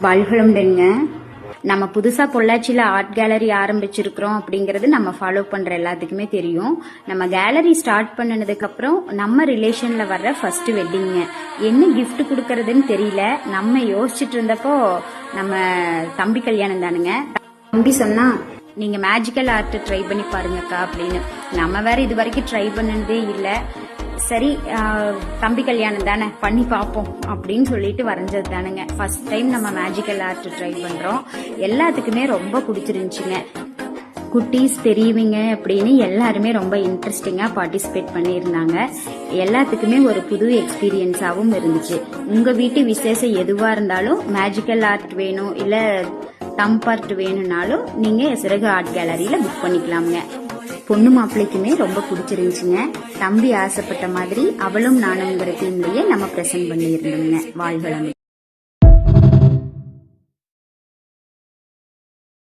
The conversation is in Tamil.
வாழ்களுண்டுங்க. நம்ம புதுசா பொள்ளாச்சியில ஆர்ட் கேலரி ஆரம்பிச்சிருக்கிறோம் அப்படிங்கறது நம்ம ஃபாலோ பண்ற எல்லாத்துக்குமே தெரியும். நம்ம கேலரி ஸ்டார்ட் பண்ணனதுக்கு அப்புறம் நம்ம ரிலேஷன்ல வர்ற ஃபர்ஸ்ட் வெட்டிங்க. என்ன கிஃப்ட் கொடுக்கறதுன்னு தெரியல. நம்ம யோசிச்சுட்டு இருந்தப்போ நம்ம தம்பி கல்யாணம் தானுங்க. தம்பி சொன்னா, நீங்க மேஜிக்கல் ஆர்ட் ட்ரை பண்ணி பாருங்கக்கா அப்படின்னு. நம்ம வேற இது வரைக்கும் ட்ரை பண்ணதே இல்லை. சரி, தம்பி கல்யாணம் தானே, பண்ணி பார்ப்போம் அப்படின்னு சொல்லிட்டு வரைஞ்சது தானுங்க. ஃபர்ஸ்ட் டைம் நம்ம மேஜிக்கல் ஆர்ட் ட்ரை பண்றோம். எல்லாத்துக்குமே ரொம்ப பிடிச்சிருந்துச்சுங்க. குட்டீஸ் பெரியவங்க அப்படின்னு எல்லாருமே ரொம்ப இன்ட்ரெஸ்டிங்கா பார்ட்டிசிபேட் பண்ணியிருந்தாங்க. எல்லாத்துக்குமே ஒரு புது எக்ஸ்பீரியன்ஸாகவும் இருந்துச்சு. உங்க வீட்டு விசேஷம் எதுவா இருந்தாலும் மேஜிக்கல் ஆர்ட் வேணும் இல்ல தம்ப் ஆர்ட் வேணும்னாலும் நீங்க சிறகு ஆர்ட் கேலரியில புக் பண்ணிக்கலாமுங்க. பொண்ணு மாப்பிள்ளைக்குமே ரொம்ப பிடிச்சிருந்துச்சுங்க. தம்பி ஆசைப்பட்ட மாதிரி அவளும் நானுங்கிற தீம்லயே நம்ம பிரசன்ட் பண்ணியிருந்தோங்க. வாழ்வளம்.